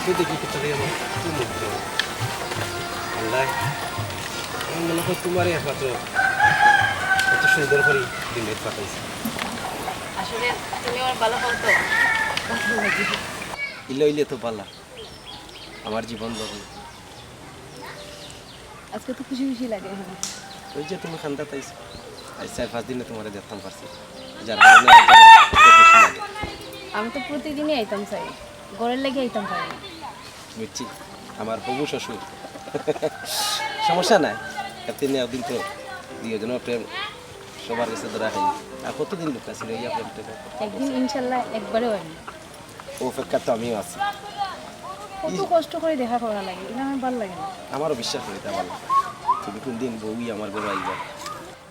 তো দেখি কোথা থেকে আমার খুব মুগ্ধ আল্লাহ আমি মনে হয় তোমারই একমাত্র এত সুন্দর করে দিনের পাঠাইছে আসলে তুমি আমার ভালো হতো ইলে ইলে তো পালা আমার জীবন লগ্ন আজকে তো খুশি খুশি লাগে ওই যে তুমি খান্দা তাইছো আজ 4-5 দিনে তোমার দেখতাম পারছি যার কারণে খুশি লাগে আমি তো প্রতিদিনই আইতাম চাই ঘরের লেগে আইতাম পারি না বুঝছি আমার হবু শ্বশুর সমস্যা নাই একদিন একদিন তো দুজনের প্রেম সবার কাছে ধরা খাই আর কতদিন লোক আছে ইয়া প্রেমটা একদিন ইনশাল্লাহ একবারেও আনি ও অপেক্ষা তো আমিও আছি কত কষ্ট করে দেখা করা লাগে এটা আমার ভালো লাগে না আমারও বিশ্বাস করি তা ভালো তুমি কোন দিন বউই আমার ঘরে আইবা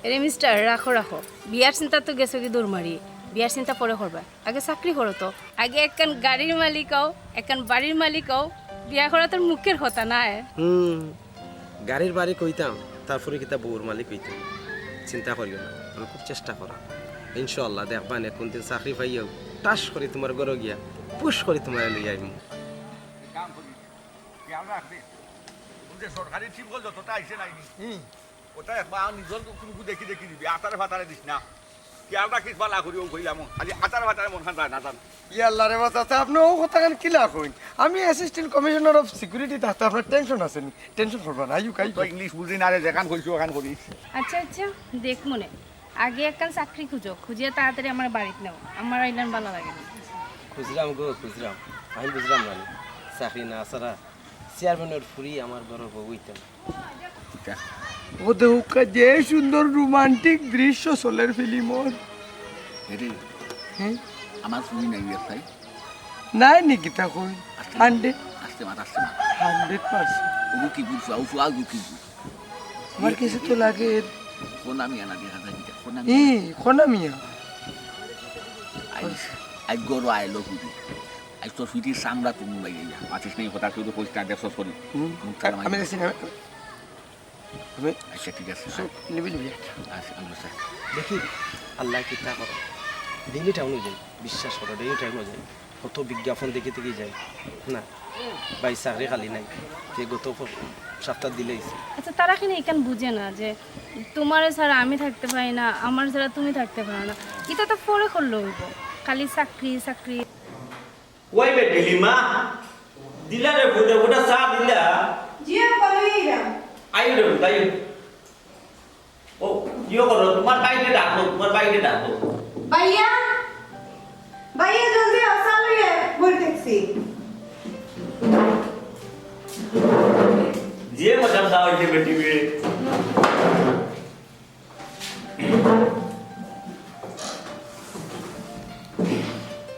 এরে মিস্টার রাখো রাখো বিয়ার চিন্তা তো গেছো কি দৌড় মারি বিয়ার চিন্তা পরে করবা আগে চাকরি করো তো আগে একখান গাড়ির মালিক হও একখান বাড়ির মালিক হও বিয়া করা তোর মুখের কথা নাই গাড়ির বাড়ি কইতাম তারপরে কিতা বউর মালিক কইতাম চিন্তা করিও না আমি খুব চেষ্টা করা ইনশাআল্লাহ দেখবা না কোনদিন চাকরি পাইয়াও টাস করে তোমার ঘরে গিয়া পুশ করে তোমার লইয়া আইমু কাম করি খেয়াল রাখবে যে সরকারি ঠিক হল যতটা আইসে নাইনি ওটা একবার নিজের কুকুর দেখি দেখি দিবি আতারে ফাতারে দিস না খেয়াল রাখিস বালা করি ও কইলাম আজ আতারে ফাতারে মন খান যায় না জান ইয়াল্লা রে বাচ্চা আপনি ও কথা কেন কিলা কইন আমি অ্যাসিস্ট্যান্ট কমিশনার অফ সিকিউরিটি থাকতে আপনার টেনশন আছে নি টেনশন করবা না আইউ কাই তো ইংলিশ বুঝি না রে যেখান কইছো ওখান করিস আচ্ছা আচ্ছা দেখ মনে আগে একখান চাকরি খুঁজো খুঁজিয়ে তাড়াতাড়ি আমার বাড়িতে নাও আমার আইলাম ভালো লাগে না খুঁজরাম গো খুঁজরাম আমি বুঝলাম মানে চাকরি না ছাড়া চেয়ারম্যানের ফুরি আমার ঘরে বউ হইতাম ও দেখা যে সুন্দর রোমান্টিক দৃশ্য সোলের ফিল্ম এরে হ্যাঁ আমার শুনি নাই তাই নাই নাকি তা কই 100 আসতে মাত আসতে মাত 100% ও কি বুঝছো ও সুয়া কি আমার কাছে তো লাগে কোন আমি আনা দেখা যায় কোন আমি খোনা মিয়া আই গরো আইলো কুদি আই তো সুইটি সামরা তুমি বাইরে যা আছিস নাই কথা তুই তো পরিষ্কার দেখছস করি আমি দেখছি না আমি আচ্ছা ঠিক আছে লিবি আচ্ছা আমি স্যার দেখি আল্লাহ কিতা করো ডেইলিটা অনুযায়ী বিশ্বাস করো ডেইলিটা অনুযায়ী কত বিজ্ঞাপন দেখে থেকে যায় না ভাই চাকরি খালি নাই সে গত সপ্তাহ দিলেইছে আচ্ছা তারা কিনা এখান বুঝে না যে তোমার ছাড়া আমি থাকতে পারি না আমার ছাড়া তুমি থাকতে পারো না এটা তো পরে করলে হইব খালি চাকরি চাকরি ওই বেটি লিমা দিলা রে বুদে বুদা চা দিলা জিয়া পালিরা আইও রে তাই ও ইয়ো করো তোমার বাইরে ডাকো ভাইয়া ভাইয়া জলদি আসাল রে বল ট্যাক্সি যে মজা দাও হইছে বেটি বে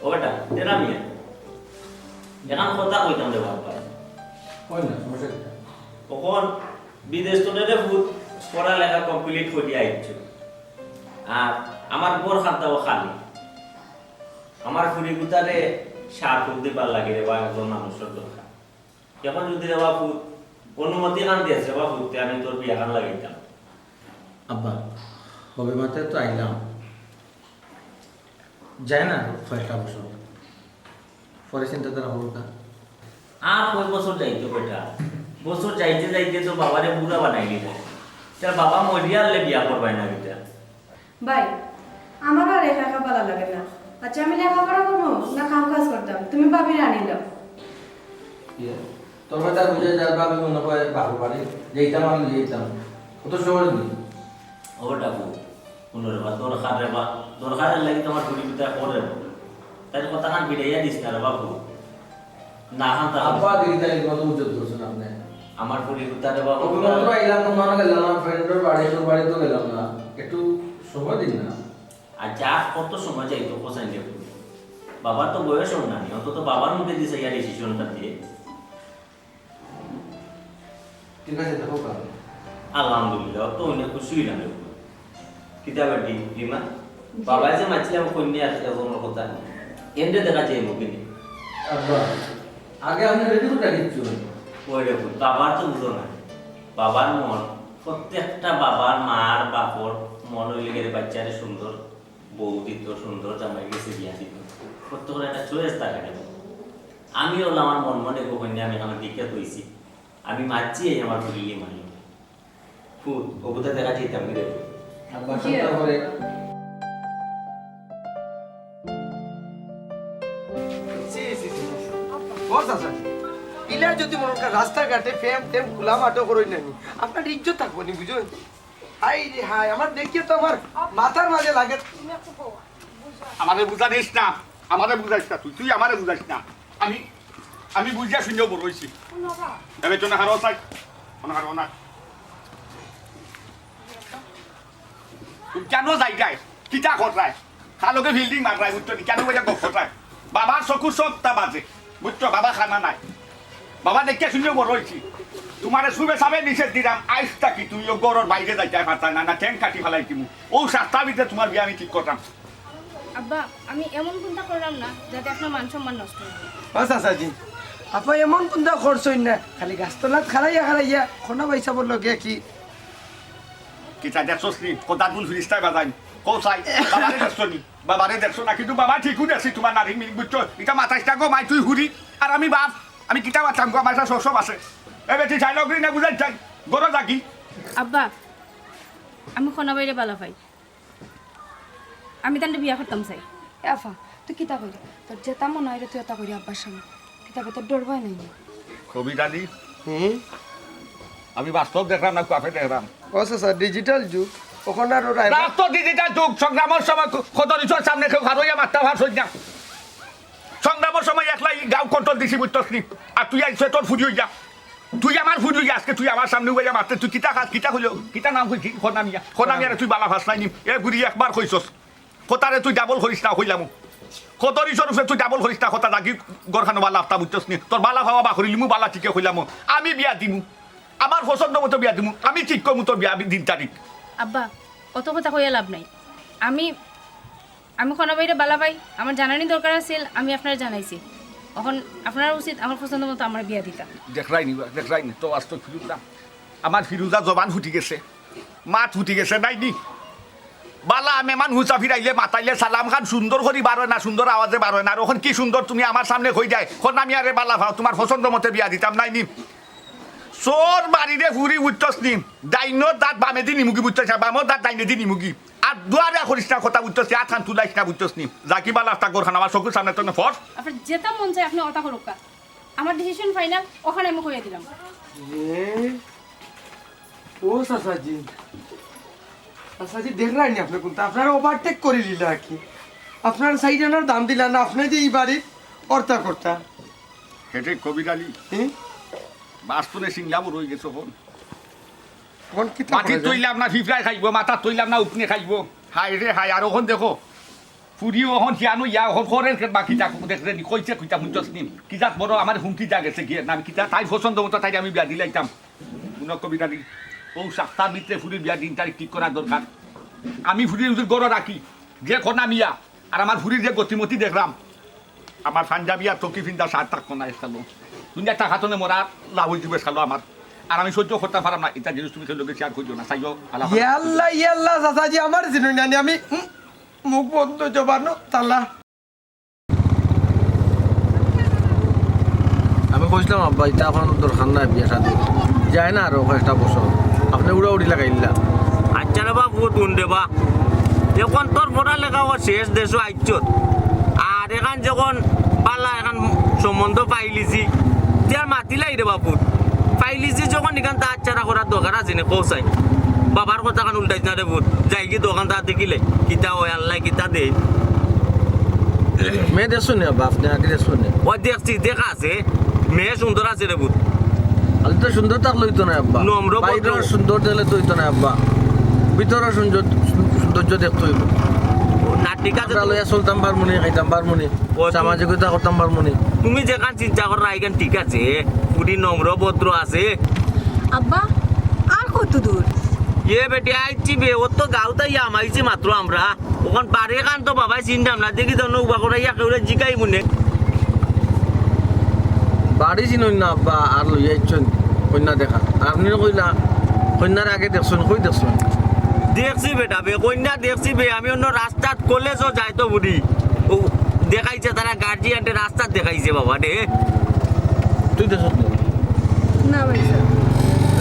ও বেটা তেরা মিয়া এখন কথা কইতাম রে বাবা কই না সমস্যা কখন বিদেশ তো রে ফুট পড়ালেখা কমপ্লিট করে আইছো আর আমার বড় খাতাও খালি আমার ফুরি গুতারে সার করতে পার লাগে রে বা একজন মানুষের দরকার এখন যদি রে বাপু অনুমতি কান দিয়েছে বাপুতে আমি তোর বিয়া কান লাগাইতাম আব্বা হবে মাত্র তো আইলাম যায় না কয়েকটা বছর পরে চিন্তাধারা হলো না আর কয় বছর যাইতো বেটা বছর যাইতে যাইতে তো বাবারে বুড়া বানাই দিল তার বাবা মরিয়ালে বিয়া করবাই না বেটা ভাই আমার আর লেখা ভালো লাগে না আচ্ছা আমি লেখাপড়া করবো না কাম কাজ করতাম তুমি ভাবি আনিল তোর কথা বুঝে যার বাবা মনে হয় বাবু বাড়ি যেতাম আমি যেতাম কত সহজ নেই ও ডাকু কোনরে বা দরকার লাগি তোমার ফুরি পিতা করে তাই কথা কান বিড়াইয়া দিস না রে বাবু না কান তা আব্বা দিদি কত উজ্জ্বল করছেন আপনি আমার ফুরি পিতা রে বাবু অভিমাত্র আইলাম তোমার গেলাম না ফ্রেন্ডের বাড়ি তোর বাড়ি তো গেলাম না একটু সময় দিন না আর যা কত সময় যাইতো কোসাই দিয়ে বাবার তো বয়স না অন্তত বাবার মুখে দিছে ইয়া ডিসিশনটা দিয়ে ঠিক আছে দেখো কারণ আলহামদুলিল্লাহ তো অনেক খুশি হইলাম কিতাব ডিমা বাবা যে মাছিলাম কন্যা আছে এজনের কথা এন্ডে দেখা যায় মুখে আব্বা আগে আপনি রেডি করে রাখিছো ওই রে বাবার তো বুঝো না বাবার মন প্রত্যেকটা বাবার মার বাপর মন হইলে গেলে বাচ্চারে সুন্দর বউ দিত সুন্দর জামাই গেছে বিয়া দিত প্রত্যেকের একটা চয়েস থাকে আমি হলো আমার মন মনে কখনই আমি এখানে দিকে কইছি আমি মারছি এই আমার ফুরিলি মানি ফুট ওগুতা দেখা চাইতাম রে আব্বা চিন্তা করে বস আছে ইলা যদি মনে করেন রাস্তাঘাটে ফেম টেম খোলা মাটো করই নানি আপনার ইজ্জত থাকবো নি বুঝুন হাই রে হাই আমার দেখিয়ে তো আমার মাথার মাঝে লাগে আমাদের বুঝানিস না আমাদের বুঝাইস না তুই আমাদের বুঝাইস না আমি বুঝিয়া শুনেও বড় হয়েছি এবার জন্য হারো চাই হারো না তুই কেন যাই যায় কিটা খটায় খালোকে বিল্ডিং মারায় বুঝছো নি কেন বইয়া খটায় বাবার চকুর সবটা বাজে বুঝছো বাবা খানা নাই বাবা দেখিয়া শুনেও বড় হয়েছি তোমার শুভে সাবে নিষেধ দিলাম আইসটা কি তুই ও গরর বাইরে যাইতে পারতাম না ঠ্যাং কাটি ফেলাই তুমি ও সাতটার ভিতরে তোমার বিয়ে আমি ঠিক করতাম আব্বা আমি এমন চিন্তা করলাম না যাতে আপনার মান সম্মান নষ্ট হয় বস আসাজি আপা এমন কোনটা খরচই না খালি গাছতলাত খারাইয়া খোনা পয়সা বললো গে কি কিতা দেখছোস নি কোদাত বুল ফিরিস্তায় বাজাই কোসাই বাবারে দেখছো নি বাবারে দেখছো না কিন্তু বাবা ঠিকই দেখছি তোমার নারী মিল বুঝছো এটা মাথাইটা গো মাই তুই হুরি আর আমি বাপ আমি কিতা বাচ্চাম গো আমার সব আছে এ বেটি চাই লগরি না বুঝাই চাই গরো জাগি আব্বা আমি খনা বাইরে বালা পাই আমি তান্ডে বিয়া করতাম চাই এ আফা তুই কিতা করি তোর যেতা মনে হয় রে তুই এটা করি আব্বার সামনে কিতা তোর ডর ভয় নাই কবিতা দি আমি বাস্তব দেখলাম না কাফে দেখলাম বস আসা ডিজিটাল যুগ ওখানে আর ওরা রাস্ত ডিজিটাল যুগ সংগ্রামের সময় খদরিচর সামনে কেউ হারইয়া মারতে ভার না সংগ্রামের সময় একলাই গাঁও কন্ট্রোল দিছি বুঝতস নি আর তুই আইসে তোর ফুরি হইয়া তুই আমার ফুরি হইয়া আজকে তুই আমার সামনে হইয়া মারতে তুই কিতা খাস কিতা হইল কিতা নাম কইছি খনামিয়া তুই বালা ভাস নাই নিম এ ঘুরি একবার কইছস কোতারে তুই ডাবল করিস না হইলাম খদরিচর উপরে তুই ডাবল করিস না কথা জাগি গরখানো বালা আফতা বুঝতস নি তোর বালা ভাবা বা করিলিমু বালা ঠিকে হইলাম আমি বিয়া দিমু আমার পছন্দ মতো বিয়া দিমু আমি ঠিক করমু তোর বিয়া দিন তারিখ আব্বা অত কথা কইয়া লাভ নাই আমি খনা বাইরে বালা পাই আমার জানানি দরকার আছিল আমি আপনারা জানাইছি এখন আপনার উচিত আমার পছন্দ মতো আমার বিয়া দিতা দেখরাই নি তো আজ তো ফিরুজা আমার ফিরুজা জবান ফুটি গেছে মাত ফুটি গেছে নাই নি বালা মেমান হুচা ফিরাইলে মাতাইলে সালাম খান সুন্দর করি বারো না সুন্দর আওয়াজে বারো না আর এখন কি সুন্দর তুমি আমার সামনে হই যায় এখন আমি আরে বালা ভাও তোমার পছন্দ মতে বিয়া দিতাম নাই নি চোর বাড়িরে ফুরি উঠছস নি ডাইনো দাঁত বামে দি নিমুগি বুঝতেছ বামো দাঁত ডাইনে দি নিমুগি আর দুয়ারে করিস না কথা বুঝতেছি আর খান তুলাইস না বুঝতেছ নি জাকি বালা একটা গোরখান আমার চকুর সামনে তো ফর আপনার যেটা মন চায় আপনি অতা করুক আমার ডিসিশন ফাইনাল ওখানে আমি কইয়া দিলাম ও সাসাজি সাসাজি দেখ রাই নি আপনি কোনটা আপনারা ওভারটেক করে লিলা কি আপনার সাইড আনার দাম দিলা না আপনি যে এই বাড়ির কর্তা কর্তা হেটে কবিরালি বাস্তনে সিংলাম রয়ে গেছে ফোন কোন কি মাটি তৈলাম না ফিফরাই খাইব মাথা তৈলাম না উপনে খাইব হাই রে হাই আর ওখান দেখো ফুরি ওখান হিয়ানো ইয়া ওখান খরের বাকি যা দেখলে নি কইছে কইতা মুঞ্জস নিম কিতা বড় আমার হুমকি যা গেছে গিয়ে নাম কিতা তাই পছন্দ মতো তাই আমি বিয়া দিলাইতাম কোন কবিরালি ও সাতটার ভিতরে ফুরির বিয়া দিন তারিখ ঠিক করা দরকার আমি ফুরির গড় রাখি যে খনা মিয়া আর আমার ফুরির যে গতিমতি দেখলাম আমার পাঞ্জাবি আর টকি ফিন্দা সার তাক কোনা এসকালো দুনিয়া টাকা তো মরা লাভ হইতে খালো আমার আর আমি সহ্য করতে পারলাম না এটা জিনিস তুমি লোকে শেয়ার করছো না চাইও ইয়াল্লা সাসাজি আমার জিনুই নানি আমি মুখ বন্ধ জবানো তালা আমি কইছিলাম আব্বা এটা এখন দরকার নাই বিয়া শাদি যায় না আরো কয়েকটা বছর আপনি উড়া উড়ি লাগাইলা আচ্ছা রে বাবু তুন দেবা যখন তোর পড়ালেখা শেষ দেশ আইছত আর এখান যখন পালা এখন সম্বন্ধ পাইলিছি তার মাতিলাই রে বাবু পাইলিছি যখন এখান তা আচ্ছারা করার দরকার আছে না কৌসাই বাবার কথা কান উল্টাইছ না রে বুট যাই কি দোকান তা দেখিলে কিতা ওই আল্লাহ কিতা দে মেয়ে দেখছো নি আব্বা আপনি আগে দেখছো নি ওই দেখছি দেখা আছে মেয়ে সুন্দর আছে রে বুট আলি তো সুন্দর থাকলে হইতো না আব্বা নম্র ভদ্র। বাইরের সুন্দর দিলে তো হইতো না আব্বা ভিতরের সৌন্দর্য দেখতে হইব না ঠিক আছে আমরা লইয়া চলতাম বারমুনি খাইতাম বারমুনি সামাজিকতা করতাম বারমুনি তুমি যেখান চিন্তা করো এখান ঠিক আছে পুরি নম্র ভদ্র আছে আব্বা আর কত দূর এ বেটি আইছি বে ও তো গাঁওতাই আমাইছি মাত্র আমরা ওখান পারে কান তো বাবাই চিন্তাম না দেখি তো নৌকা করে কেউ জিকাই মনে বাড়ি চিনুন না আব্বা আর লইয়া ইচ্ছন কন্যা দেখা আপনি কইলা কন্যার আগে দেখছুন কই দেখছুন দেখছি বেটা বে কন্যা দেখছি বে আমি অন্য রাস্তাত কলেজও যাই তো বুড়ি ও দেখাইছে তারা গার্জিয়ানদের রাস্তা দেখাইছে বাবা রে। তুই দেখ না ভাই স্যার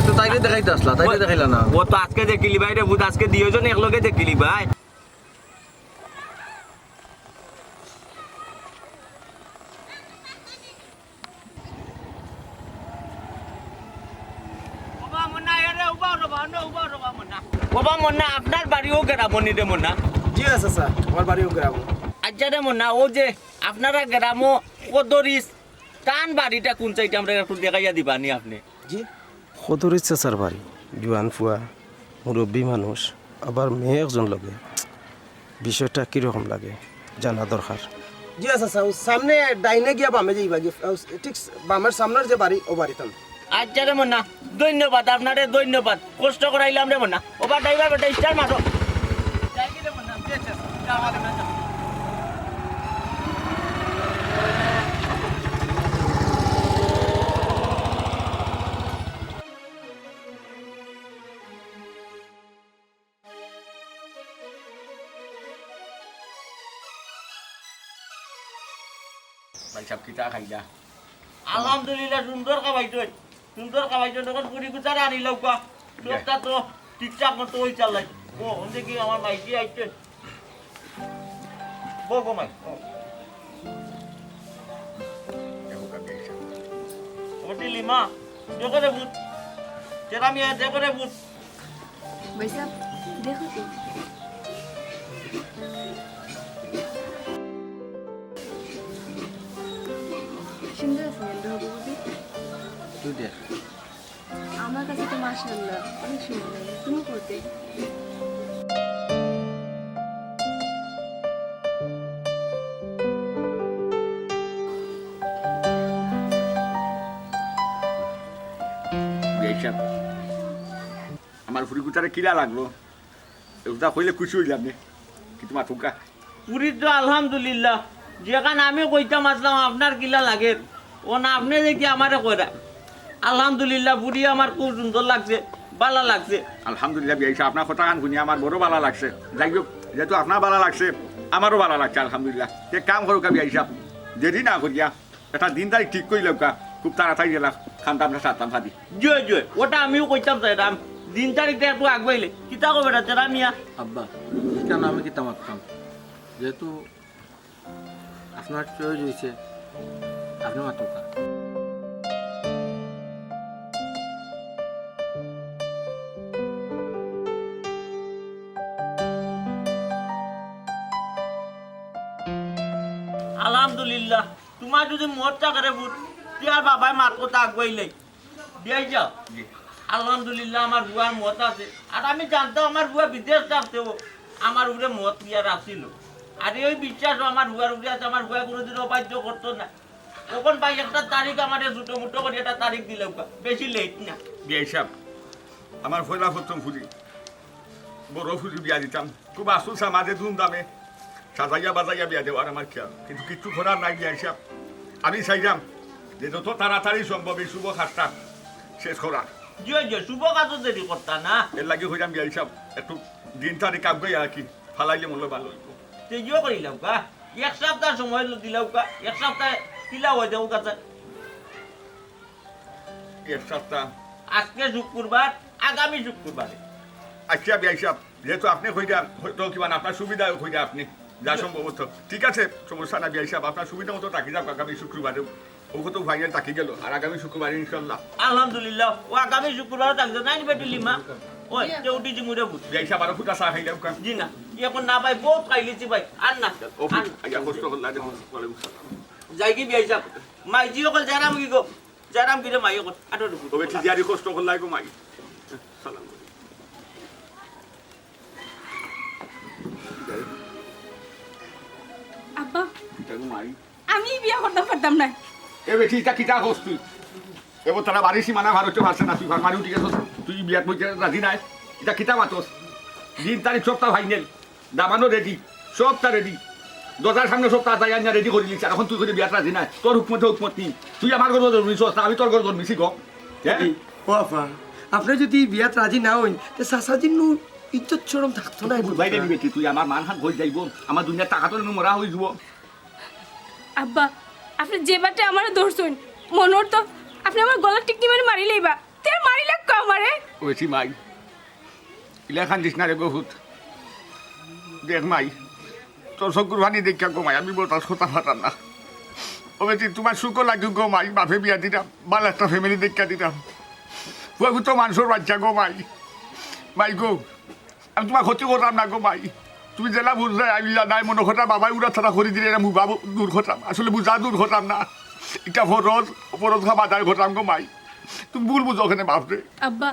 তো তাইলে দেখাইতে আসলা, তাইলে দেখাইলা না। ও তো আজকে দেখিলি ভাই রে বুধ, আজকে দুইজন একলগে দেখিলি ভাই। বাবা মন্না, আপনার বাড়িও গ্রামনি রে মন্না? জি আছে স্যার, আমার বাড়িও গ্রাম। আচ্ছা রে মন্না, ও যে আপনারা গ্রামও কদরিস টান বাড়িটা কোন চাইতে আমরা একটু দেখাইয়া দিবানি আপনি? জি কদর ইচ্ছা স্যার বাড়ি, জোয়ান ফুয়া মুরব্বী মানুষ, আবার মেয়ে একজন লগে। বিষয়টা কীরকম লাগে জানা দরকার। জি আছে স্যার, সামনে ডাইনে গিয়া বামে যাইবা, ঠিক বামের সামনের যে বাড়ি ও বাড়িতাম। আচ্ছা রে মন্না, ধন্যবাদ আপনারে, ধন্যবাদ, কষ্ট করাইলাম রে মন্না। ওবার ড্রাইভার বেটা স্টার মারো। ভাই সাহেব কিতা খাইলা? আলহামদুলিল্লাহ সুন্দর খাবাইছো, সুন্দর খাবাইছো। তখন পুরি কুচার আনি লৌকা সবটা তো ঠিকঠাক মতো ওই চালাই। ও দেখি আমার মাইকি আইছে, বলবো মাই ওটি লিমা দেখো রে ভূত, যেটা মিয়া দেখো রে ভূত। ভাই স্যার দেখো তো সুন্দর আছে রঘুপতি। তুই দেখ আমার কাছে তো মাশাআল্লাহ অনেক সুন্দর লাগে, তুমি করতে সাহেব আমার ফুরি কুচারে কিলা লাগলো ওটা কইলে খুশি হইলাম নে, কিন্তু মাথুকা পুরীর তো আলহামদুলিল্লাহ, যেখানে আমি কইতাম আসলাম আপনার কিলা লাগে ও না আপনি দেখি আমারে কইরা। আলহামদুলিল্লাহ পুরী আমার খুব সুন্দর লাগছে, ভালো লাগছে। আলহামদুলিল্লাহ বিয়াই সাহেব আপনার কথা গান শুনি আমার বড় ভালো লাগছে। যাই হোক যেহেতু আপনার ভালো লাগছে আমারও ভালো লাগছে আলহামদুলিল্লাহ। এক কাম করুক বিয়াই সাহেব, দেরি না করিয়া একটা দিন তারিখ ঠিক করিল খুব তাড়াতাড়ি গেলাম খানটা আমরা সারতাম ভাদি। জয় জয়, ওটা আমিও কইতাম চাইতাম দিন তারিখটা একটু আগবাইলে কিতা কবে না তেরা মিয়া। আব্বা কেন আমি কিতা মারতাম, যেহেতু আপনার চয়েস হয়েছে আপনি মাতুকা। আলহামদুলিল্লাহ, তোমার যদি মত থাকে বুট আর বাবাই মার কথা আগবাইলে দিয়াই যাও। আলহামদুলিল্লাহ আমার বুয়ার মত আছে, আর আমি জানতাম আমার বুয়া বিদেশ থাকতেও আমার উপরে মত দিয়া রাখছিল। আর ওই বিশ্বাস আমার বুয়ার উপরে আছে, আমার বুয়া কোনোদিন অবাধ্য করতো না। তখন ভাই একটা তারিখ আমার ছোটো মুটো করে একটা তারিখ দিলে বেশি লেট না। বিয়াই সাহেব আমার পয়লা প্রথম ফুলি বড় ফুলি বিয়া দিতাম, খুব আসল মাঝে ধুমধামে সাজাইয়া বাজাইয়া বিয়া দেওয়ার আমার খেয়াল, কিন্তু কিচ্ছু করার নাই বিয়াই সাহেব। আমি চাইলাম যে যত তাড়াতাড়ি সম্ভব এই শুভ কাজটা শেষ করার। জয় জয়, শুভ কাজও দেরি করতা না। এর লাগে হইলাম বিয়াই সাহেব একটু দিন তারিখ আগে আর কি ফালাইলে মনে ভালো হইব। তেজিও করিলাম কা, এক সপ্তাহ সময় দিলাম কা, এক সপ্তাহে কিলা হয়ে যাও কাছে। এক সপ্তাহ আজকে শুক্রবার, আগামী শুক্রবারে। আচ্ছা বিয়াই সাহেব যেহেতু আপনি কইরা হয়তো কিবা আপনার সুবিধা কইরা আপনি যা সম্ভবত ঠিক আছে, সমস্যা না বিয়াই সাহেব, আপনার সুবিধা মতো তাকি যাও আগামী শুক্রবারে। ও কত ফাইনাল তাকি গেল, আর আগামী শুক্রবারে ইনশাল্লাহ। আলহামদুলিল্লাহ, ও আগামী শুক্রবার থাকছে নাই বেটি লিমা। ওই তে উঠিছি মুড়ে বুঝ। বিয়াই সাহেব আরো ফুটা চা খাইলাম কাম। জি না, এখন না ভাই বহুত খাইলিছি ভাই, আর না ও আইয়া কষ্ট করলা দে ওয়ালাইকুম সালাম। যাই কি বিয়াই যাব মাই জি অকল যারাম কি গো, যারাম কি রে মাই অকল আটো ঢুকু। তবে ঠিক জারি কষ্ট করলাই গো মাই। সালাম আব্বা গো মাই। আমি বিয়া করতে পারতাম না। এ বেটি তা কিটা হস তুই? এবার তারা বাড়ি সীমানা ভারতে পারছে না, তুই ঘর মারি উঠে গেছস, তুই বিয়াত বইতে রাজি নাই। এটা কিটা মাতস? দিন তারিখ সপ্তাহ ফাইনাল, দামানো রেডি, সবটা রেডি, দরজার সামনে সপ্তাহ তাই আনিয়া রেডি করে দিচ্ছি। এখন তুই করে বিয়াত রাজি নাই, তোর হুকমতে হুকমত নি। তুই আমার ঘর জন্মিস না, আমি তোর ঘর জন্মিছি গো। হ্যাঁ ও আপা আপনি যদি বিয়াত রাজি না হইন তো সাসাজির নু ইজ্জত চরম থাকতো না। বাইরে বেটি তুই আমার মান হাত হয়ে যাইব, আমার দুনিয়ার টাকা তো মরা হয়ে যাব। আব্বা আপনি যে বাটে আমার ধরছুন মনোর তো আপনি আমার গলা টিকটি মারিলেই বা তে মারি লাগতো আমারে ওইছি মাই ইলাখান দিস না রে বহুত দেখ মাই তোর চকুর ভানি দেখা গো মাই আমি বলতাম কথা ফাটাম না ও বেটি তোমার সুখ লাগি গো মাই বাপে বিয়া দিতাম ভালো একটা ফ্যামিলি দেখা দিতাম ওই তো মানুষের বাচ্চা গো মাই মাই গো আমি তোমার ক্ষতি করতাম না গো মাই তুমি জেলা বুঝলে আমি নাই মনে হতাম বাবাই উড়া থাকা করে দিলে আমি বাবু দূর হতাম আসলে বুঝা দূর হতাম না এটা ফরজ খাওয়া দায় ঘটাম গো মাই তুমি ভুল বুঝো ওখানে বাপরে আব্বা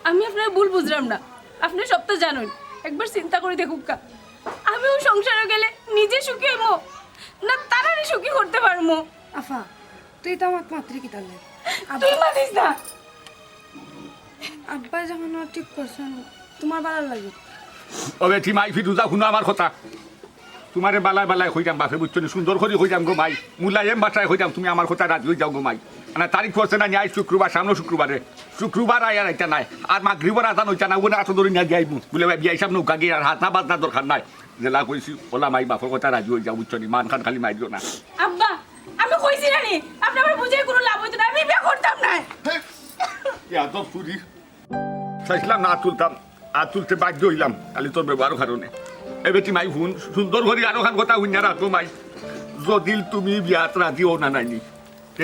আমি আপনার ভুল বুঝলাম না আপনি সব তো জানেন একবার চিন্তা করে দেখুক কা আমিও সংসারে গেলে নিজে সুখী হইমো না তারারে সুখী করতে পারবো আফা তুই তো আমার মাতৃ কি তাহলে তুই মানিস না আব্বা যখন ঠিক করছেন তোমার ভালো লাগে ও বেটি মাই ফিরু যা শুনো আমার কথা তোমারে বালায় বালায় হইতাম বাপে বুঝছো নি সুন্দর করে হইতাম গো মাই মুলায়েম বাসায় হইতাম তুমি আমার কথা রাজি হয়ে যাও গো মাই মানে তারিখ পড়ছে না আজ শুক্রবার সামনে শুক্রবার আয়ার একটা নাই আর মাগরিবার আজান হইতা না ওনা এত ধরে নিয়ে যাইব বলে বিয়া হিসাব নৌকা গিয়ে আর হাত না বাজনা দরকার নাই জেলা কইছি ওলা মাই বাপের কথা রাজি হয়ে যাও বুঝছো নি মান খান খালি মাইরিও না আব্বা আমি কইছি না নি আপনি আমার বুঝে কোনো লাভ হইতো না আমি বিয়ে করতাম না তো ফুরি চাইছিলাম না তুলতাম আর তুলতে বাধ্য হইলাম খালি তোর ব্যবহার কারণে এ বেটি মাই শুন সুন্দর করে আরো খান কথা শুনিয়া রাখো মাই যদি তুমি বিয়াত রাজিও না নাইনি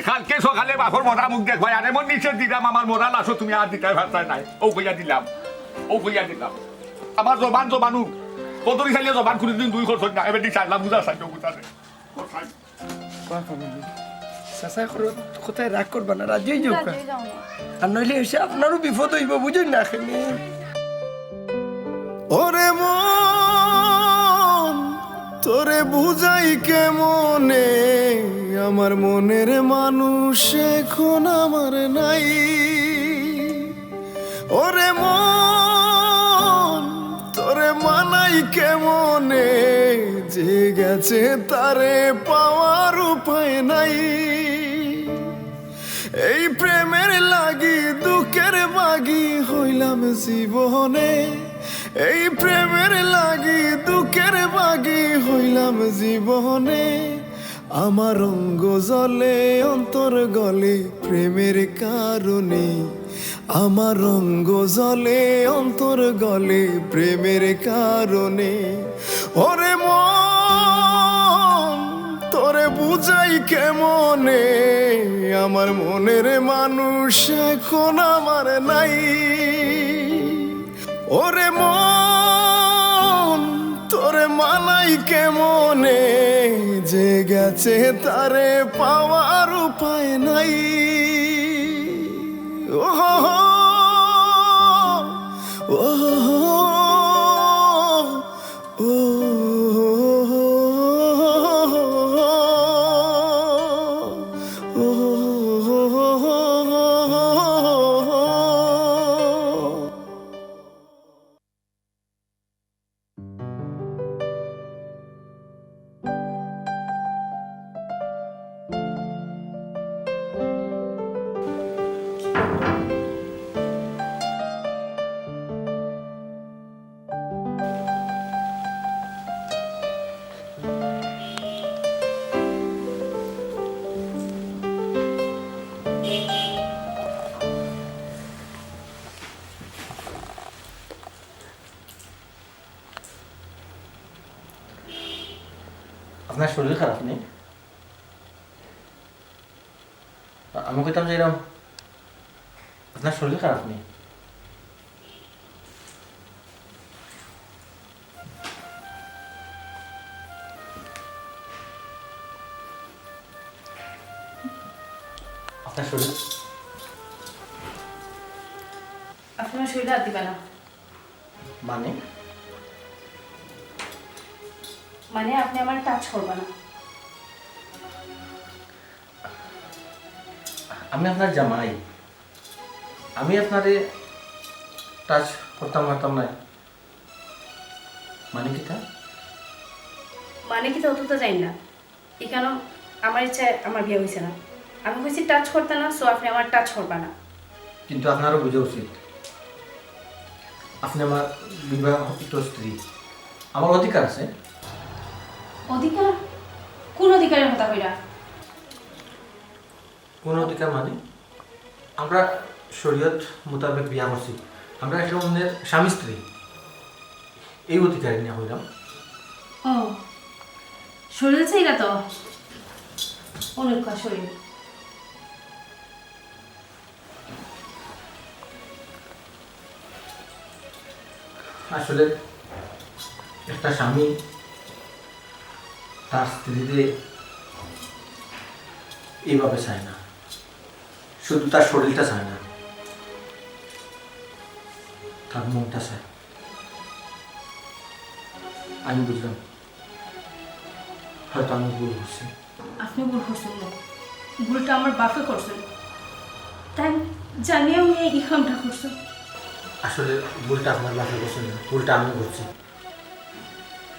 কালকে সকালে বাপর মরা মুখ দেখবা আরে মন নিচে দিলাম আমার মরা লাশো তুমি আর দিতে ভাষায় নাই ও কইয়া দিলাম আমার জবান কতরি চাইলে জবান খুলি দিন দুই খরচ না এবার চাইলাম বুঝা চাইছো বুঝাছে চাচা কোথায় রাগ করবা না রাজি যাও আর নইলে এসে আপনারও বিপদ হইব বুঝুন না এখানে ওরে মন তোরে বুঝাই কেমনে আমার মনের মানুষ এখন আমার নাই ওরে মন তোরে মানাই কেমনে যে গেছে তারে পাওয়ার উপায় নাই এই প্রেমের লাগি দুঃখের বাগি হইলাম জীবনে এই প্রেমের লাগি দুঃখের বাগি হইলাম জীবনে আমার অঙ্গ জলে অন্তর গলে প্রেমের কারণে আমার অঙ্গ জলে অন্তর গলে প্রেমের কারণে ওরে মন তোরে বুঝাই কেমনে আমার মনের মানুষ এখন আমার নাই ওরে মন তোরে মানাই কেমনে যে গেছে তারে পাওয়ার উপায় নাই ও ও ও আপনার শরীর খারাপ নেই আমি কইতাম যে এরকম আপনার শরীর খারাপ নেই আপনার শরীর আপনার শরীরে হাত দিবে না মানে মানে আপনি আমার টাচ করবেন না আমি আপনার জামাই আমি আপনারে টাচ করতাম না মানে কি তা মানে কি তো অত তো যাই না এখানে আমার ইচ্ছা আমার বিয়ে হয়েছে না আমি কইছি টাচ করতে না সো আপনি আমার টাচ করবেন না কিন্তু আপনারও বোঝা উচিত আপনি আমার বিবাহিত স্ত্রী আমার অধিকার আছে অধিকার কোন অধিকারের কথা কইরা? কোন অধিকার মানে আমরা শরীয়ত মোতাবেক বিয়া করছি, আমরা একটা অন্যের স্বামী স্ত্রী, এই অধিকার নিয়ে হইলাম। ও শরীর চাইরা তো অনেক শরীর। আসলে একটা স্বামী তার স্ত্রীকে এইভাবে চায় না, শুধু তার শরীরটা চায় না, তার মনটা চায়। আমি বুঝলাম হয়তো আমি ভুল করছি। আপনি ভুল করছেন না, ভুলটা আমার বাপে করছেন, তাই জানিয়ে আমি এই কামটা করছেন। আসলে ভুলটা আমার বাসা করছে না, ভুলটা আমি করছি।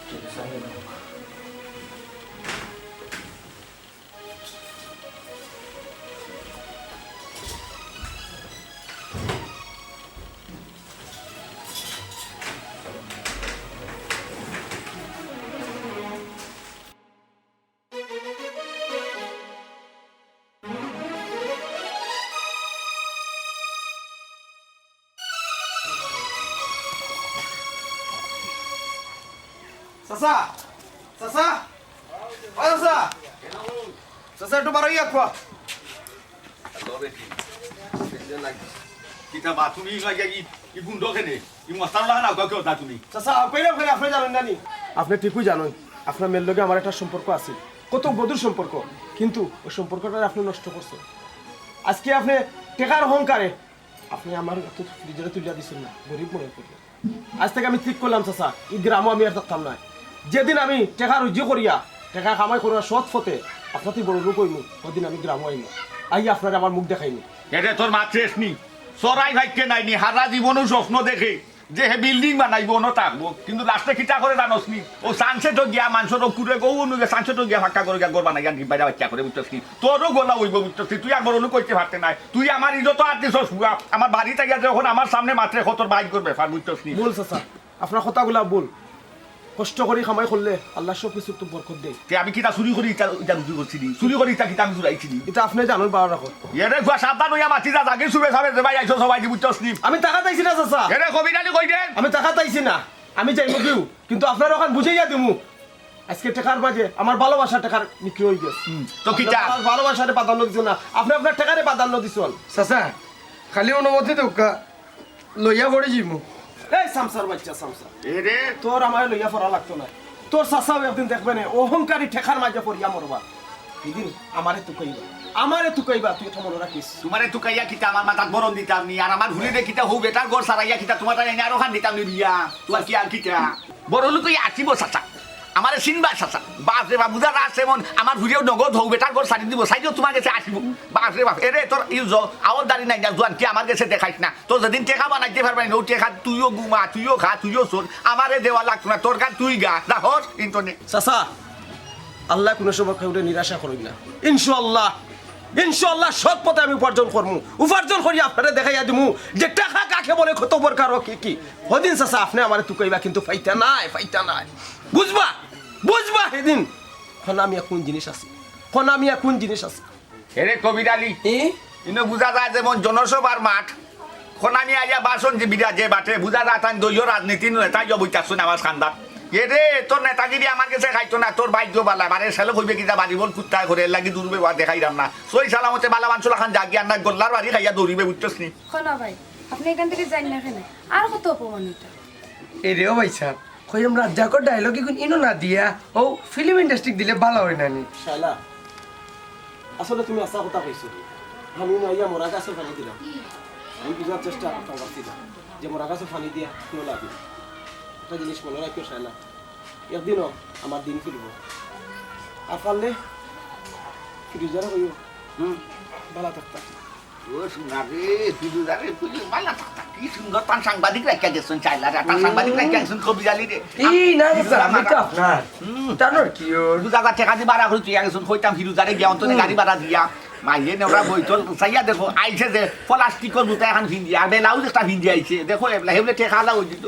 ঠিক আছে, আমি চাচা চাচা ও চাচা চাচা একটু বারো ইয়া খোয়া কিতাবা তুমি লাগিয়া ই গুন্ড কেনে ই মস্তার লাগা না কেউ না তুমি চাচা কইরা কইরা আপনি জানেন না নি? আপনি ঠিকই জানেন আপনার মেয়ের লগে আমার একটা সম্পর্ক আছে, কত বধুর সম্পর্ক, কিন্তু ওই সম্পর্কটা আপনি নষ্ট করছেন। আজকে আপনি টেকার অহংকারে আপনি আমার ফ্রিজে তুলিয়া দিচ্ছেন না, গরিব মনে করলেন। আজ থেকে আমি ঠিক করলাম চাচা, এই গ্রামও আমি আর থাকতাম না। যেদিন আমি টেকা রুজি করিয়া টেকা কামাই করিয়া সৎ ফতে আপনার বড় লোক হইমু, ওদিন আমি গ্রামও আইমু, আই আপনার আমার মুখ দেখাইনি। এটা তোর মাত্রেস নি চড়াই ভাগ্যে নাইনি, হারা জীবনও স্বপ্ন দেখে যে হে বিল্ডিং বানাইব ন থাকবো, কিন্তু লাস্টে কিতা করে জানোস নি, ও সানসেটও গিয়া মানুষের কুড়ে গৌ অনুগে সানসেটও গিয়া ফাঁকা করে গিয়া গড় বানাই গিয়া বাইরে বাচ্চা করে বুঝতেছ কি, তোরও গোলা হইব বুঝতেছ তুই আগর অনু করতে পারতে নাই, তুই আমার ইজত আর দিস আমার বাড়িতে গিয়া যখন আমার সামনে মাত্রে তোর বাইক করবে ফার বুঝতেছ নি। ভুল চাচা, আপনার কথাগুলা ভুল। কষ্ট করে কামাই করলে আল্লাহ সব কিছু তো বরকত দেয়। তে আমি কিতা চুরি করি ইটা রুজি করছি নি, চুরি করি ইটা কিতা আমি চুরাইছি নি, এটা আপনি জানেন বারো রাখো। এরে খুয়া সাবধান হইয়া মাতি যা জাগির চুবে যাবে যে ভাই আইসো সবাই বুঝতেছ নি। আমি টাকা চাইছি না চাচা, এরে কবিরানি কই দে আমি টাকা চাইছি না, আমি চাইবো কেউ, কিন্তু আপনার ওখান বুঝাইয়া দিমু আজকে টাকার মাঝে আমার ভালোবাসা টাকার বিক্রি হয়ে গেছে। তো কিতা আপনার ভালোবাসারে প্রাধান্য দিচ্ছ না, আপনি আপনার টাকারে প্রাধান্য দিচ্ছেন। চাচা খালি অনুমতি দোকা লইয়া পড়ে যাইমু। এই সামসার বাচ্চা সামসা, এরে তোর আমার লইয়া পড়া লাগতো না, তোর চাচাও একদিন দেখবে না অহংকারী ঠেকার মাঝে পড়িয়া মরবা, এদিন আমারে তুকাইবা তুই এটা মনে রাখিস। তোমারে তুকাইয়া কিতা আমার মাথাত বরণ দিতাম নি, আর আমার ভুলিরে কিতা হৌ বেটার গড় সারাইয়া কিতা তোমার তাই আরো খান দিতাম নি বিয়া, তোমার কি আর কিতা বড় লোক আসিব চাচা আমারে চিনবা চাচা, বাপ রে বাপ বুঝা আছে মন আমার ভুলিও নগদ হৌ বেটার গড় সারি দিব, সাইডেও তোমার কাছে আসিব, বাপ রে বাপ। এরে তোর ইউজ আওয়ার দাঁড়ি নাই না জোয়ান কি আমার কাছে দেখাইস না, তোর যেদিন টেকা বানাইতে পারবাই না ও টেকা তুইও গুমা তুইও খা তুইও শোন, আমারে দেওয়া লাগতো না, তোর কান তুই গা রাখস ইন্টনে। চাচা আল্লাহ কোনো সময় কেউ নিরাশা করুন না, ইনশাআল্লাহ ইনশাআল্লাহ সৎ পথে আমি উপার্জন করবো, উপার্জন করি আপনারা দেখাইয়া দিমু যে টাকা কাকে বলে কত প্রকার কি কি। হদিন চাচা আপনি আমার তুকাইবা কিন্তু ফাইতা নাই বুঝবা বুঝবা সেদিন খনামিয়া কোন জিনিস আছে, খনামিয়া কোন জিনিস আছে। এরে কবিরালি ইনো বুঝা যায় যেমন জনসভার মাঠ খনামি আইয়া বাসন যে বিরা যে বাটে বুঝা যায় তাই দলীয় রাজনীতি নেতাই বইতাছুন আমার খান্দার। এরে তোর নেতাগিরি আমার কাছে খাইতো না, তোর ভাগ্য বালা মানে ছেলে কইবে কিনা বাড়ি বল কুত্তায় করে লাগি দূরবে দেখাই রাম না, সই সালামতে বালা মানসুল খান জাগি আর না গোল্লার বাড়ি খাইয়া দৌড়িবে বুঝতেছ নি। খনা ভাই আপনি এখান থেকে যাই না কেন, আর কত অপমান এটা। এই রেও ভাই সাহেব কইম রাজ্জাকর ডায়লগ এখন ইনো না দিয়া ও ফিল্ম ইন্ডাস্ট্রি দিলে ভালো হয় না নি। শাইলা আসলে তুমি আশা কথা কইছো, আমি আইয়া মোরা গাছে পানি দিলাম, আমি বুঝার চেষ্টা করছিলাম যে মোরা গাছে পানি দিয়া কেউ লাগবে। একটা জিনিস মনে রাখিও শাইলা, একদিনও আমার দিন ফিরব, আর পারলে ফিরিজারে হইও ভালো থাকতা। ও সুনারে ফিরুজারে তুই বালা থাকতা কি সুন্দর তান সাংবাদিক রাখিয়া গেছন চাইলা রে, তান সাংবাদিক রাখিয়া গেছন কবিরালি রে। এই না স্যার আমি তো আপনার জানোর কি ওর ফিরুজাগা টেকা দি বাড়া করে তুই গেছন কইতাম ফিরুজারে গিয়া অন্তনে গাড়ি ভাড়া দিয়া মাইয়ে নেওরা বইতল চাইয়া দেখো আইছে যে প্লাস্টিকর জুতা এখন ভিন্দি আর বেলাউজ একটা ভিন্দি আইছে দেখো এবলা হেবলে টেকা হালা হই দিত।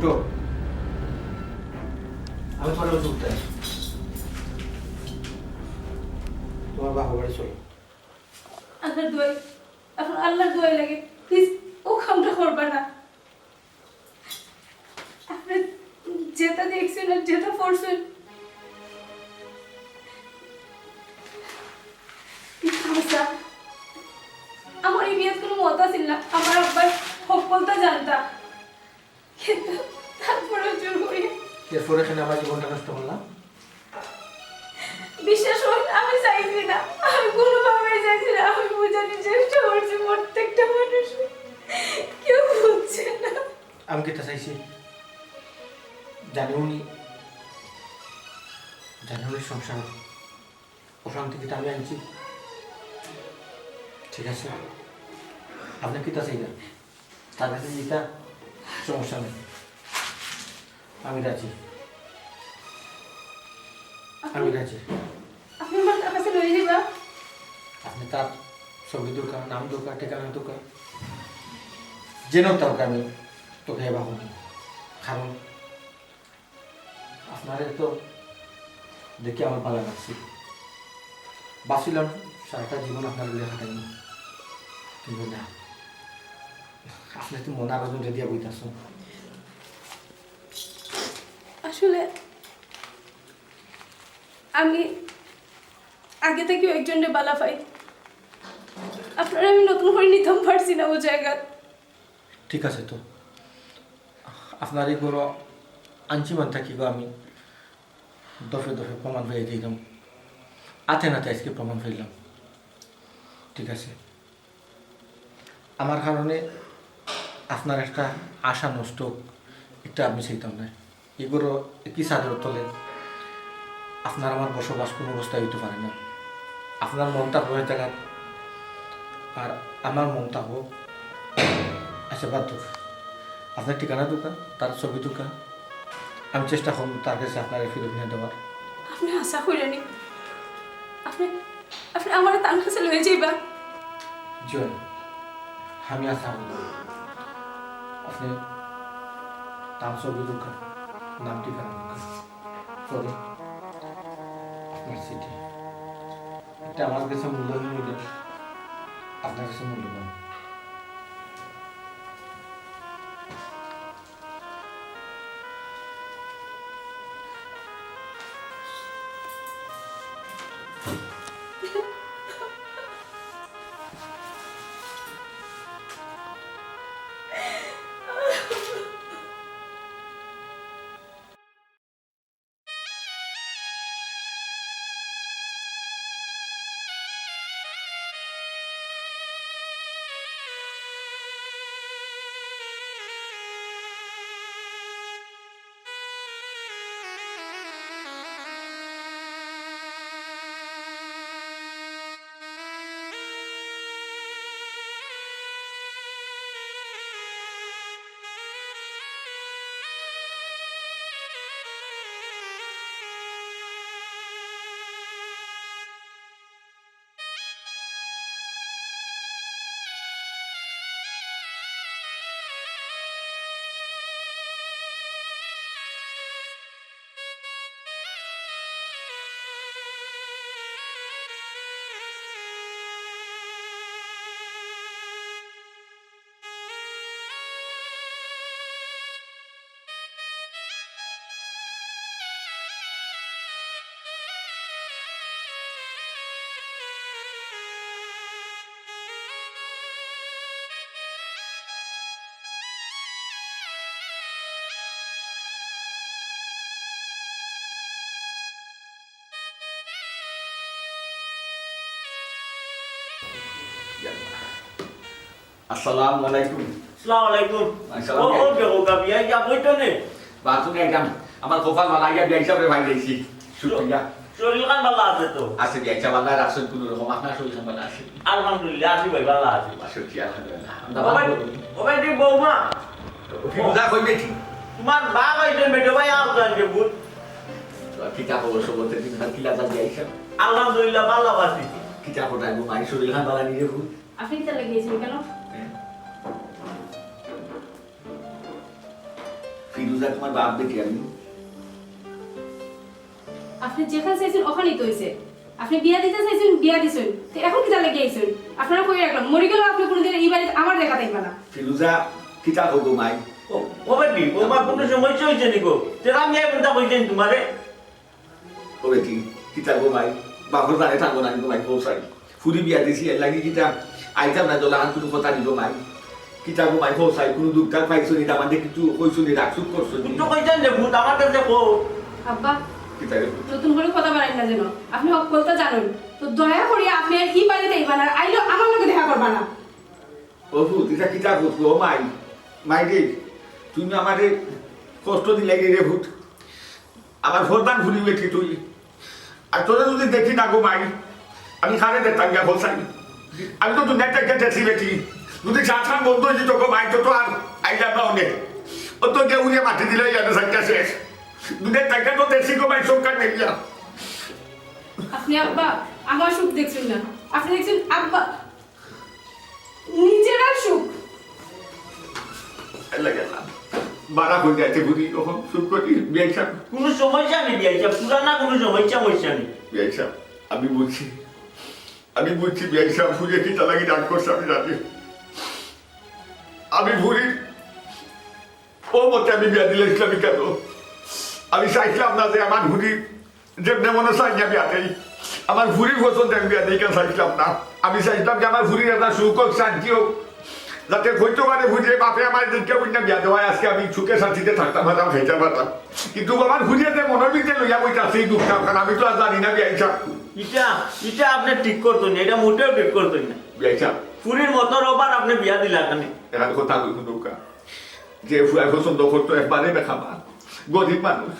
উঠো আমি তোমার কাছে উঠতে তোমার বাবা বাড়ি চলো আল্লাহর দোয়াই এখন আল্লাহর দোয়াই লাগে প্লিজ ও কামটা করবা না আপনি যেটা দেখছেন আর যেটা পড়ছেন আচ্ছা আমার এই বিয়ের কোনো মত আছিল না আমার আব্বার সফলতা জানতা কিন্তু তারপরে জোর করি এরপরে এখানে আমার জীবনটা নষ্ট করলাম বিশ্বাস হয় আমি চাইছি না আমি কোনোভাবেই চাইছি না আমি বোঝানোর চেষ্টা করছি প্রত্যেকটা মানুষ কেউ বুঝছে না আমি কেটে চাইছি জানি উনি সংসার অশান্তি কিটা আমি আনছি ঠিক আছে আপনি কিটা চাই না তার কাছে যেটা সমস্যা নেই আমি রাজি আপনি আমার কাছে লয়ে যাবা আপনি তার ছবি দোকান নাম দোকান ঠিকানা দোকান যেন তাকে আমি তোকে এবার হব কারণ আপনারে তো দেখে আমার ভালো লাগছে বাঁচিলাম সারাটা জীবন আপনার লেখা থাকি কিন্তু না আপনি তো মনে আরো রেডিয়া বইতেছ আসলে আমি আগে থেকেও একজনের বালা পাই আপনারা আমি নতুন করে নিতাম পারছি না ও জায়গা ঠিক আছে তো আপনার এই গরো আনছি মান থাকি গো আমি দফে দফে প্রমাণ পেয়ে দিলাম আতে নাতে আজকে প্রমাণ ফেললাম ঠিক আছে আমার কারণে আপনার একটা আশা নষ্ট এটা আমি চাইতাম না এগুলো একই চাদর তলে আপনার আমার বসবাস কোনো অবস্থায় হইতে পারে না আপনার মনটা হয়ে থাকার আর আমার মনটা হোক আচ্ছা বাদ দোক আপনার ঠিকানা দোকান তার ছবি দোকান আমি চেষ্টা করব তার কাছে আপনার ফিরত নিয়ে দেওয়ার আপনি আশা করেনি আপনি আপনি আমার তার কাছে লয়ে যাইবা জয় আমি আশা করব আপনি তার ছবি দোকান নাম ঠিকানা দোকান পরে আপনার সিটি এটা আমার কাছে মূল্যহীন হইলে আপনার কাছে মূল্যবান আসসালামু আলাইকুম। আসসালামু আলাইকুম। ও ও দেখো গাবিয়া যা বইতো নে বাথরুমে একদম আমার কোফা মালাইয়া বিয়া হিসাবে ভাই দিয়েছি শুক্রিয়া। শরীর খান ভালো আছে তো? আছে বিয়া হিসাব আল্লাহ রাখছেন কোনো রকম আপনার শরীর খান ভালো আছে? আলহামদুলিল্লাহ আছি ভাই ভালো আছি। শুক্রিয়া আলহামদুলিল্লাহ। ও ভাই দি বৌমা বুঝা কইবে কি? তোমার বাবা হইছেন বেটো ভাই আছেন যে বুট কিতা খবর সবতে দিন হাত কিলা যা বিয়া হিসাব? আলহামদুলিল্লাহ ভালো আছি। কিতা কোটাই গো মাই শরীর খান ভালো নিয়ে ভূত। আপনি তো লাগিয়েছেন কেন ফিরুজা তোমার বাপ দেখি আমি আপনি যেখানে চাইছেন ওখানেই তো হয়েছে। আপনি বিয়া দিতে চাইছেন, বিয়া দিছেন, তো এখন কি তাহলে গিয়েছেন? আপনারা কই রাখলাম, মরে গেলেও আপনি কোনোদিন এই বাড়িতে আমার দেখা দেখবে না। ফিরুজা কিতা হবো মাই ও বেটি তোমার কোনো সমস্যা হয়েছে নিকো যেটা আমি একটা কইছেন তোমারে ও বেটি কিতা হবো মাই বাপর জানে থাকবো না কিন্তু মাই পৌঁছাই ফুরি বিয়া দিছি এর লাগি কিতা আইতাম না দোলা কোনো কথা দিব মাই কিতা হবো মাই পৌঁছাই কোনো দুঃখ টাক পাইছো নি আমাদের কিছু কইছো নি রাখছুক করছো নি তো কইছেন যে ভূত আমার কাছে কো আব্বা কিতা রে নতুন করে কথা বাড়াই না যেন, আপনি হক বলতে জানেন তো দয়া করি আপনি আর এই বাড়িতে এইবার আর আইলো আমার লগে দেখা করবা না। ও ভূত এটা কিতা করছো ও মাই মাই রে তুমি আমারে কষ্ট দিলে রে ভূত আমার ফোরদান ভুলি বেটি তুই আর তোরা যদি দেখি না গো মাই আমি খানে দেখতাম গিয়া বলছাই আমি তো দুনিয়াটা কেটেছি বেটি যদি চাষান বন্ধ হয়ে যেত গো মাই তো আর আইলাম না অনেক ও তো গিয়ে উড়িয়ে মাটি দিলে জানো সাইটা শেষ দুনিয়ার টাকা তো দেশি গো মাই সরকার নেই যা আপনি আব্বা আমার সুখ দেখছেন না, আপনি দেখছেন আব্বা নিজের আর সুখ। লাগে না বাড়া হয়ে যাচ্ছে বুঝি তখন সুখ করি বিয়াইসাম কোনো সমস্যা নেই বিয়াইছা পুরানা কোনো সমস্যা নেই বিয়াইসাম আমি বুঝছি বিয়াইসাম ফুলে কি তালাকি ডাক করছে আমি জানি আমি ভুলি ও মতে আমি বিয়া দিলে ইসলামী কেন আমি চাইছিলাম না যে আমার ভুলি যেমনি মনে চাই না বিয়াতেই আমার ভুরির পছন্দ আমি বিয়া দিই কেন চাইছিলাম না আমি চাইছিলাম যে আমার ভুরির একটা সুখ হোক শান্তি হোক যাতে হইতে পারে বুঝে বাপে আমার দিকে অন্য বিয়া দেওয়ায় আজকে আমি সুখে শান্তিতে থাকতাম পারতাম খাইতে পারতাম কিন্তু আমার ঘুরিয়ে যে মনের ভিতরে লইয়া বইটা সেই দুঃখটা কারণ আমি তো আর জানি না বিয়াইসাম এটা আপনি ঠিক করতেন না, এটা মোটেও ঠিক করতেন না। বিয়াইসাম ফুরির মতো রবার আপনি বিয়া দিলা কেন? এখন কথা কইব নৌকা যে ফুয়া পছন্দ করতো একবারে দেখাবা গরিব মানুষ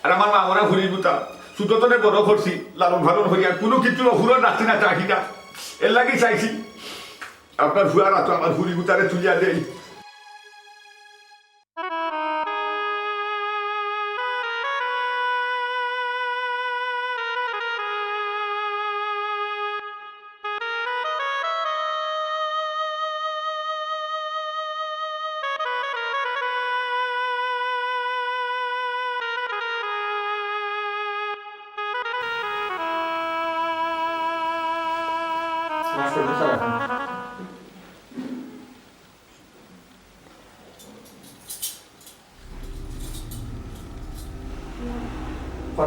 আর আমার মা ওরা ঘুরি গুতা ছোটতনে বড় করছি লালন ফালন হইয়া কোনো কিছু হুরন রাখছি না চাহিদা এর লাগি চাইছি আপনার ফুয়ারা তো আমার ঘুরি গুতারে তুলিয়া দেই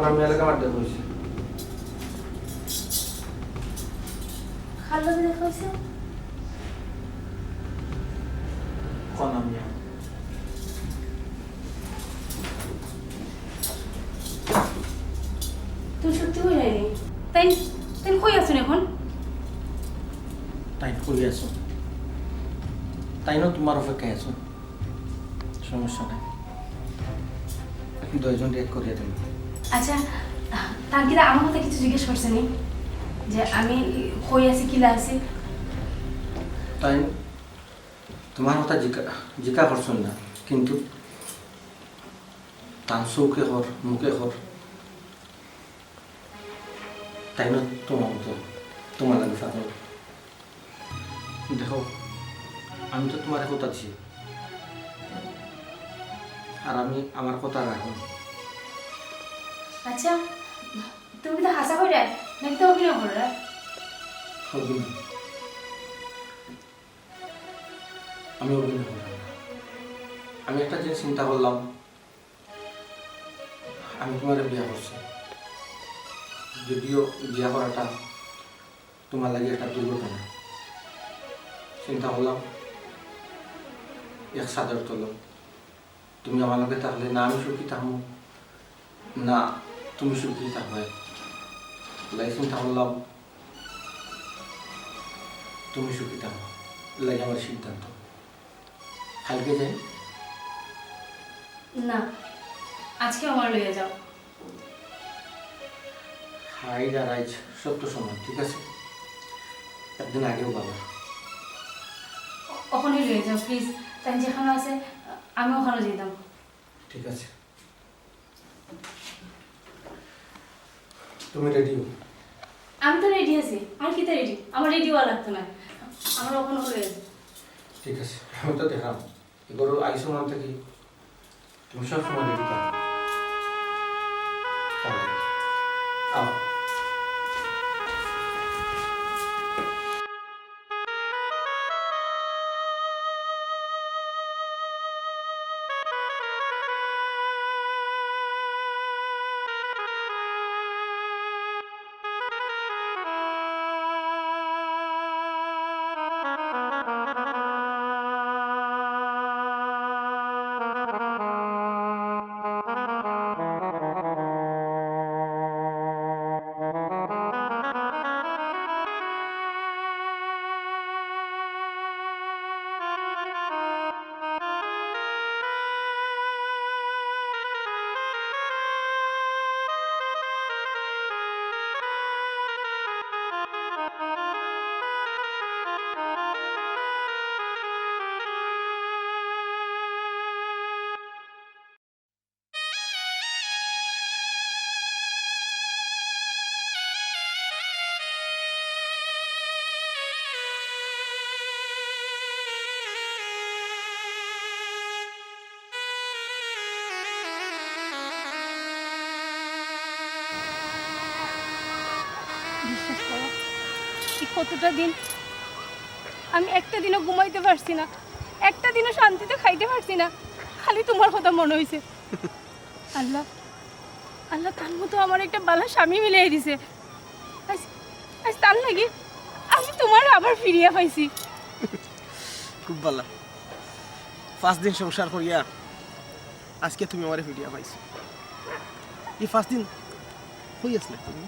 আমি এলাকা মারতে কইছি খালো দেখা হয়েছে কোন আমি তুই সত্যি হয়ে যায়নি তাই তাই কই আছেন এখন? তাই কই আছো তাই না তোমার অপেক্ষায় আছো সমস্যা নাই দুইজন রেক করিয়া দেব আচ্ছা তার কি আমার কথা কিছু জিজ্ঞেস করছেনি যে আমি কই আছি কিলা আছি? তাই তোমার কথা জিজ্ঞা করছেন না কিন্তু তার চৌকে হর মুখে হর তাই না তোমার মতো তোমার লাগে পাগল দেখো আমি তো তোমার কথা ছি আর আমি আমার কথা রাখো আচ্ছা তুমি তো হাসা করে নাকি তো অভিনয় করে? অভিনয় আমি অভিনয় করলাম আমি একটা জিনিস চিন্তা করলাম আমি তোমার বিয়া করছি যদিও বিয়া করাটা তোমার লাগে একটা দুর্ঘটনা চিন্তা করলাম এক সাদর তোলো তুমি আমার লগে থাকলে না আমি সুখী থাকবো না তুমি সুখী থাকবে লাই চিন্তা করলাম তুমি সুখী থাকো লাগে আমার সিদ্ধান্ত কালকে যাই না আজকে আমার লইয়া যাও। হাই রাইজ সত্য সময় ঠিক আছে একদিন আগেও বাবা ওখানে লইয়া যাও প্লিজ, তাই যেখানে আছে আমি ওখানে যেতাম। ঠিক আছে তুমি রেডি হো? আমি তো রেডি আছি, আর কি তা রেডি? আমার রেডি হওয়া লাগতো না, আমার ওখানে হয়ে যাবে। ঠিক আছে আমি তো দেখলাম এগুলো আইসো মান থেকে তুমি সবসময় রেডি থাকো। আও। বিশ্বাস করো এই কতটা দিন আমি একটা দিনও ঘুমাইতে পারছি না, একটা দিনও শান্তিতে খাইতে পারছি না, খালি তোমার কথা মনে হয়েছে। আল্লাহ আল্লাহ তার মতো আমার একটা বালা স্বামী মিলিয়ে দিছে। আজ আজ তার লাগি আমি তোমার আবার ফিরিয়া পাইছি। খুব ভালো, 5 দিন সংসার করিয়া আজকে তুমি আমারে ফিরিয়া পাইছো। এই 5 দিন হই আসলে তুমি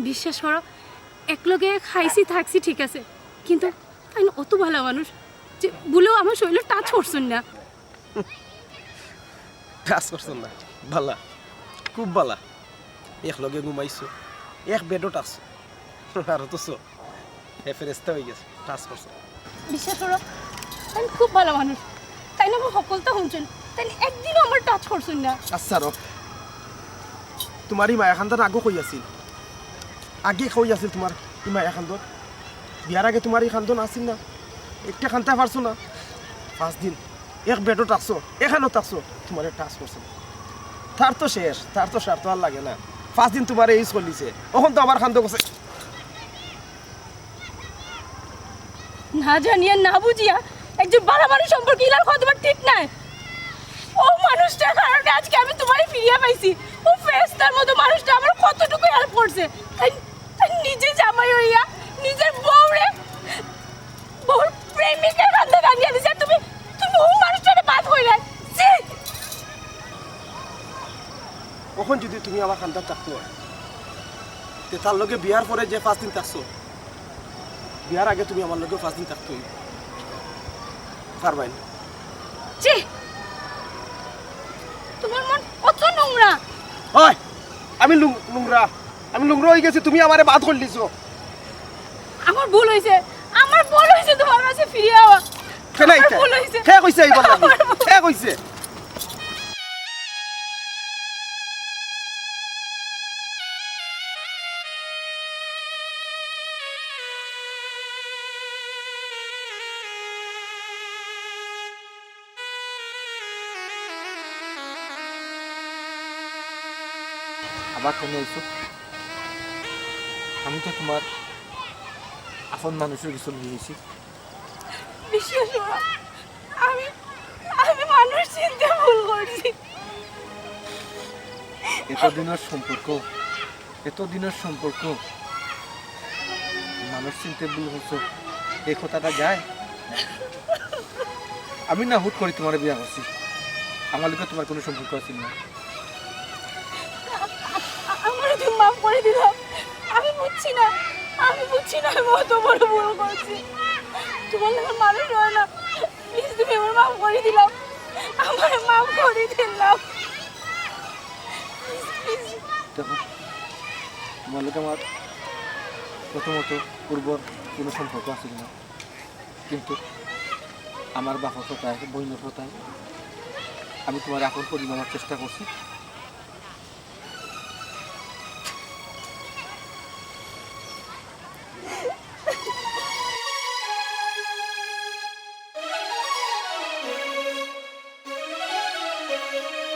বিশ্বাস করো একলগে খাইছি থাকছি ঠিক আছে, কিন্তু আমি অত ভালো মানুষ যে বলেও আমার শরীরে টাচ করছেন না। কাজ করছো না, ভালা, খুব ভালা। একলগে ঘুমাইছো, এক বেডও টাকছো, আর তো ফেরেস্তা হয়ে গেছে, টাচ করছো। বিশ্বাস করো আমি খুব ভালো মানুষ, তাই না আমার সকলটা শুনছেন, তাই একদিনও আমার টাচ করছেন না। আচ্ছা রব, তোমার এই মায়া খান্দার আগেও কই আছিল, আগে কই আছিল তোমার এই মায়া খান্দর? বিয়ার আগে তোমার এই খান্দন আছিল না? একটা খান্তা পারছো না? 5 দিন এক বেডও টাকছো, এখানেও টাকছো, তোমার টাচ করছো। তার তো শেষ, তার তো সার তো আর লাগে না। 5 দিন তোমার এই চলিছে, এখন তো আমার খান্দ করছে। না জানিয়া না বুঝিয়া একজন ভালো মানুষ সম্পর্কে ইলার কতবার ঠিক নাই। ও মানুষটার কারণে আজকে আমি তোমারই ফিরিয়া পাইছি। ও ফেরেশতার মতো মানুষটা আমার কতটুকু হেল্প করছে। তাই নিজে জামাই হইয়া নিজের বউরে বউর প্রেমিকের কান্দে কান্দিয়া দিছে। তুমি তুমি ও মানুষটারে বাদ হইলে কখন যদি তুমি আমার খান্দার থাকতো, তার লগে বিয়ার পরে যে 5 দিন থাকছো, বিয়ার আগে তুমি আমার লগে 5 দিন থাকতোই পারবাই না। তোমার মন কত নোংরা। ওই আমি নোংরা, আমি নোংরা হয়ে গেছি, তুমি আমারে বাদ করে দিছো। আমার ভুল হইছে, আমার ভুল হইছে তোমার কাছে ফিরে আওয়া। কেন এইটা? কে কইছে এইবার লাগি? কে কইছে? আবার তুমি আইছো, আমি তো তোমার আপন মানুষের কিছু নিয়েছি। বিশ্বাস করো আমি আমি মানুষ চিনতে ভুল করছি। এতদিনের সম্পর্ক মানুষ চিনতে ভুল করছো, এই কথাটা যায়? আমি না হুট করে তোমার বিয়া করছি, আমার লোকে তোমার কোনো সম্পর্ক আছিল না। আমার তুমি মাফ করে দিলাম। আমি বুঝছি না আমি অত বড় ভুল করছি। তোমার লাগে মানুষ হয় না, প্লিজ তুমি আমার মাফ করে দিলাম, আমার মাফ করে দিলাম। দেখো তোমার লোকে আমার প্রথমত পূর্বর কোনো সম্পর্ক আছিল না, কিন্তু আমার বাপর কথায় বইনের কথায় আমি তোমার আপন করে নেওয়ার চেষ্টা করছি।